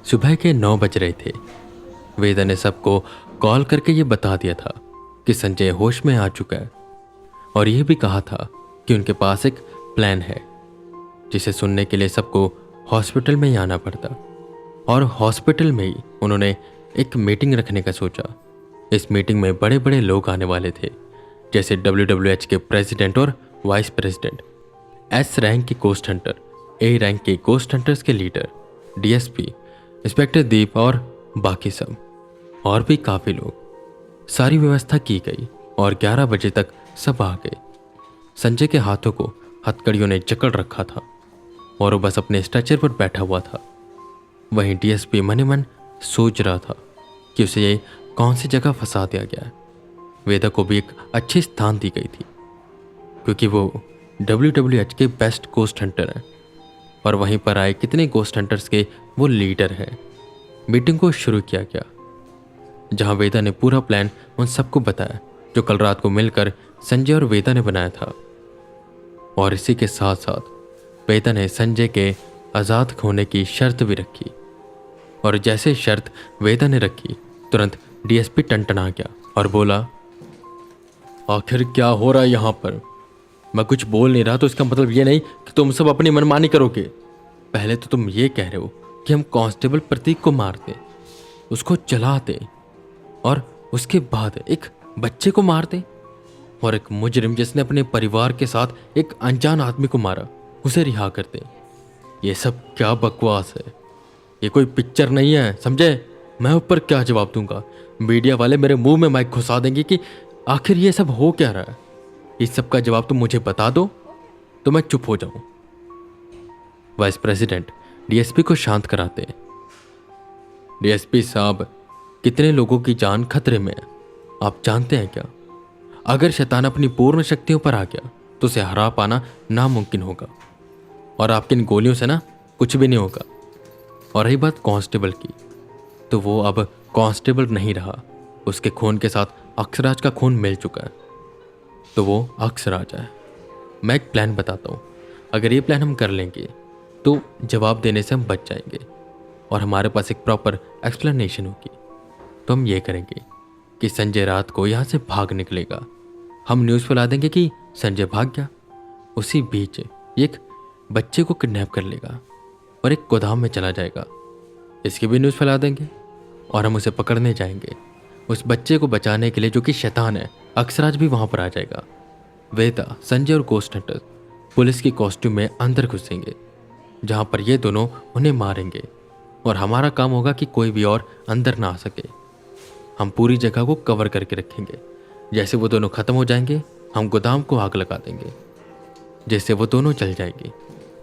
सुबह के 9 बज रहे थे। वेदा ने सबको कॉल करके ये बता दिया था कि संजय होश में आ चुका है और यह भी कहा था कि उनके पास एक प्लान है जिसे सुनने के लिए सबको हॉस्पिटल में ही आना पड़ता। और हॉस्पिटल में ही उन्होंने एक मीटिंग रखने का सोचा। इस मीटिंग में बड़े बड़े लोग आने वाले थे, जैसे WWH के प्रेसिडेंट और वाइस प्रेसिडेंट, S रैंक के गोस्ट हंटर, A रैंक के गोस्ट हंटर्स के लीडर, DSP, इंस्पेक्टर दीप और बाकी सब और भी काफ़ी लोग। सारी व्यवस्था की गई और 11 बजे तक सब आ गए। संजय के हाथों को हथकड़ियों ने जकड़ रखा था और वो बस अपने स्ट्रेचर पर बैठा हुआ था। वहीं DSP मन ही मन सोच रहा था कि उसे ये कौन सी जगह फंसा दिया गया है। वेदा को भी एक अच्छी स्थान दी गई थी क्योंकि वो WWH के बेस्ट गोस्ट हंटर हैं और वहीं पर आए कितने गोस्ट हंटर्स के वो लीडर हैं। मीटिंग को शुरू किया गया जहां वेदा ने पूरा प्लान उन सबको बताया जो कल रात को मिलकर संजय और वेदा ने बनाया था। और इसी के साथ साथ वेदा ने संजय के आज़ाद होने की शर्त भी रखी। और जैसे शर्त वेदा ने रखी तुरंत DSP टनटना गया और बोला, आखिर क्या हो रहा है यहाँ पर? मैं कुछ बोल नहीं रहा तो इसका मतलब ये नहीं कि तुम सब अपनी मनमानी करोगे। पहले तो तुम ये कह रहे हो कि हम कांस्टेबल प्रतीक को मारते, उसको जलाते और उसके बाद एक बच्चे को मारते और एक मुजरिम जिसने अपने परिवार के साथ एक अनजान आदमी को मारा उसे रिहा करते। ये सब क्या बकवास है? ये कोई पिक्चर नहीं है, समझे? मैं ऊपर क्या जवाब दूंगा? मीडिया वाले मेरे मुंह में माइक घुसा देंगे कि आखिर ये सब हो क्या रहा है। इस सब का जवाब तुम मुझे बता दो तो मैं चुप हो जाऊं। वाइस प्रेसिडेंट DSP को शांत कराते हैं। DSP साहब, कितने लोगों की जान खतरे में है आप जानते हैं क्या? अगर शैतान अपनी पूर्ण शक्तियों पर आ गया तो उसे हरा पाना नामुमकिन होगा और आपकी इन गोलियों से ना कुछ भी नहीं होगा। और रही बात कांस्टेबल की, तो वो अब कांस्टेबल नहीं रहा। उसके खून के साथ अक्षराज का खून मिल चुका है, तो वो अक्षराज है। मैं एक प्लान बताता हूँ, अगर ये प्लान हम कर लेंगे तो जवाब देने से हम बच जाएंगे और हमारे पास एक प्रॉपर एक्सप्लेनेशन होगी। तो हम ये करेंगे कि संजय रात को यहाँ से भाग निकलेगा। हम न्यूज़ फैला देंगे कि संजय भाग गया। उसी बीच एक बच्चे को किडनैप कर लेगा और एक गोदाम में चला जाएगा। इसकी भी न्यूज़ फैला देंगे और हम उसे पकड़ने जाएंगे। उस बच्चे को बचाने के लिए जो कि शैतान है, अक्षराज भी वहाँ पर आ जाएगा। वेदा, संजय और गोस्ट हंटर पुलिस की कॉस्ट्यूम में अंदर घुसेंगे जहाँ पर ये दोनों उन्हें मारेंगे और हमारा काम होगा कि कोई भी और अंदर ना आ सके। हम पूरी जगह को कवर करके रखेंगे। जैसे वो दोनों खत्म हो जाएंगे हम गोदाम को आग लगा देंगे जिससे वो दोनों जल जाएंगे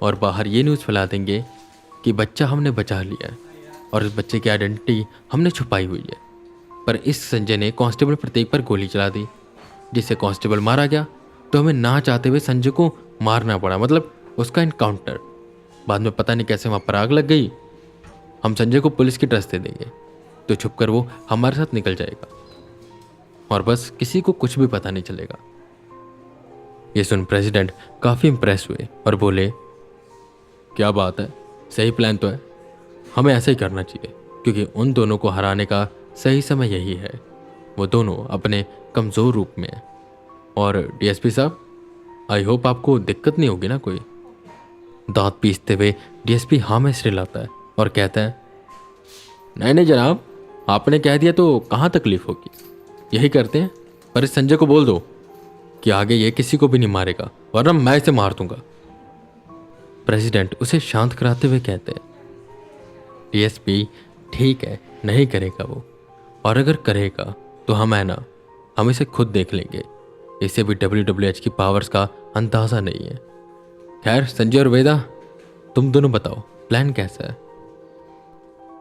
और बाहर ये न्यूज़ फैला देंगे कि बच्चा हमने बचा लिया है और इस बच्चे की आइडेंटिटी हमने छुपाई हुई है। पर इस संजय ने कांस्टेबल प्रतीक पर गोली चला दी जिससे कांस्टेबल मारा गया, तो हमें ना चाहते हुए संजय को मारना पड़ा, मतलब उसका इनकाउंटर। बाद में पता नहीं कैसे वहाँ पर आग लग गई। हम संजय को पुलिस की ड्रेस दे देंगे तो छुपकर वो हमारे साथ निकल जाएगा और बस किसी को कुछ भी पता नहीं चलेगा। ये सुन प्रेसिडेंट काफ़ी इंप्रेस हुए और बोले, क्या बात है, सही प्लान तो है। हमें ऐसा ही करना चाहिए क्योंकि उन दोनों को हराने का सही समय यही है। वो दोनों अपने कमज़ोर रूप में हैं। और DSP साहब, आई होप आपको दिक्कत नहीं होगी ना कोई? दांत पीसते हुए DSP हाँ में सिर लाता है और कहता है, नहीं नहीं जनाब, आपने कह दिया तो कहाँ तकलीफ होगी। यही करते हैं, पर इस संजय को बोल दो कि आगे ये किसी को भी नहीं मारेगा वरना मैं इसे मार दूंगा। प्रेसिडेंट उसे शांत कराते हुए कहते हैं, DSP ठीक है, नहीं करेगा वो, और अगर करेगा तो हम है ना, हम इसे खुद देख लेंगे। इसे भी WWH की पावर्स का अंदाज़ा नहीं है। खैर संजय और वेदा, तुम दोनों बताओ प्लान कैसा है?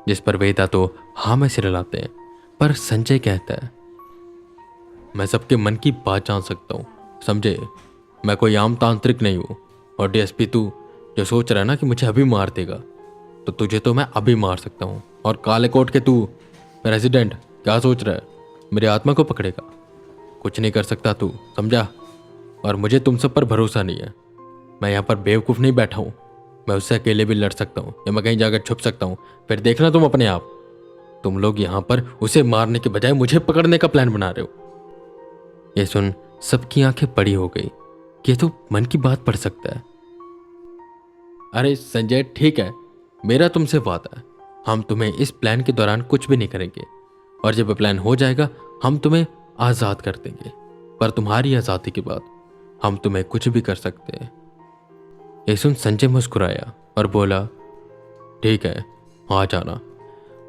जिस पर वेदा तो हाँ में सिर हिलाते हैं, पर संजय कहता है, मैं सबके मन की बात जान सकता हूँ, समझे? मैं कोई आम तांत्रिक नहीं हूँ। और DSP तू जो सोच रहा है ना कि मुझे अभी मार देगा, तो तुझे तो मैं अभी मार सकता हूँ। और काले कोट के तू प्रेसिडेंट क्या सोच रहा है, मेरी आत्मा को पकड़ेगा? कुछ नहीं कर सकता तू, समझा? और मुझे तुम सब पर भरोसा नहीं है। मैं यहाँ पर बेवकूफ़ नहीं बैठा हूँ, मैं उससे अकेले भी लड़ सकता हूँ या मैं कहीं जाकर छुप सकता हूँ, फिर देखना तुम अपने आप। तुम लोग यहाँ पर उसे मारने के बजाय मुझे पकड़ने का प्लान बना रहे हो। ये सुन सबकी आंखें बड़ी हो गई कि ये तो मन की बात पढ़ सकता है। अरे संजय ठीक है, मेरा तुमसे वादा है, हम तुम्हें इस प्लान के दौरान कुछ भी नहीं करेंगे, और जब प्लान हो जाएगा हम तुम्हें आज़ाद कर देंगे। पर तुम्हारी आज़ादी के बाद हम तुम्हें कुछ भी कर सकते हैं। ये सुन संजय मुस्कुराया और बोला, ठीक है आ जाना,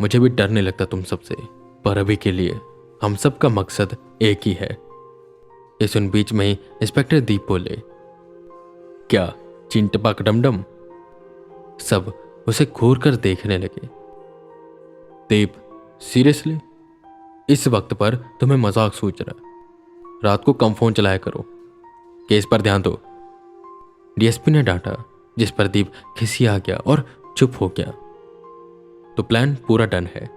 मुझे भी डर नहीं लगता तुम सबसे, पर अभी के लिए हम सब का मकसद एक ही है। ये सुन बीच में ही इंस्पेक्टर दीप बोले, क्या चिंटपाक डमडम? सब उसे घूर कर देखने लगे। दीप सीरियसली इस वक्त पर तुम्हें मजाक सूझ रहा है? रात को कम फोन चलाया करो, केस पर ध्यान दो। डीएसपी ने डांटा, जिस पर दीप खिसिया गया और चुप हो गया। तो प्लान पूरा डन है,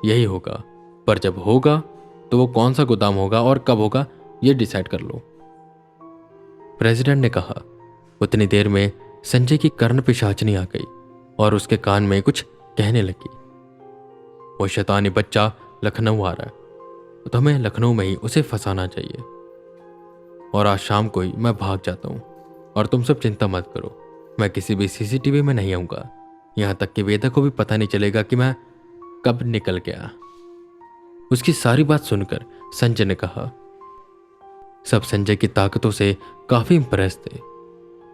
यही होगा, पर जब होगा तो वो कौन सा गोदाम होगा और कब होगा ये डिसाइड कर लो, प्रेसिडेंट ने कहा। उतनी देर में संजय की कर्ण पिशाचनी आ गई और उसके कान में कुछ कहने लगी। वो शैतानी बच्चा लखनऊ आ रहा है तो हमें लखनऊ में ही उसे फंसाना चाहिए, और आज शाम को ही मैं भाग जाता हूँ। और तुम सब चिंता मत करो, मैं किसी भी सीसीटीवी में नहीं आऊँगा, यहाँ तक कि वेदा को भी पता नहीं चलेगा कि मैं कब निकल गया। उसकी सारी बात सुनकर संजय ने कहा। सब संजय की ताकतों से काफी इंप्रेस थे।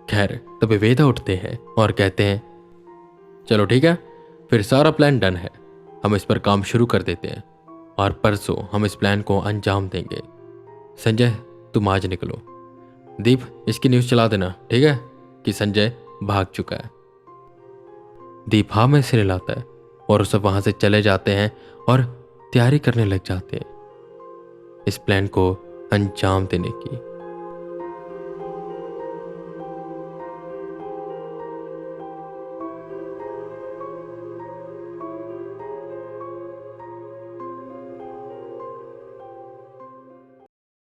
खैर तभी वेदा उठते हैं और कहते हैं, चलो ठीक है, फिर सारा प्लान डन है, हम इस पर काम शुरू कर देते हैं और परसों हम इस प्लान को अंजाम देंगे। संजय तुम आज निकलो, दीप इसकी न्यूज़ चला देना, ठीक है, कि संजय भाग चुका है। दीप हाँ में सिर हिलाता है और सब वहां से चले जाते हैं और तैयारी करने लग जाते हैं इस प्लान को अंजाम देने की।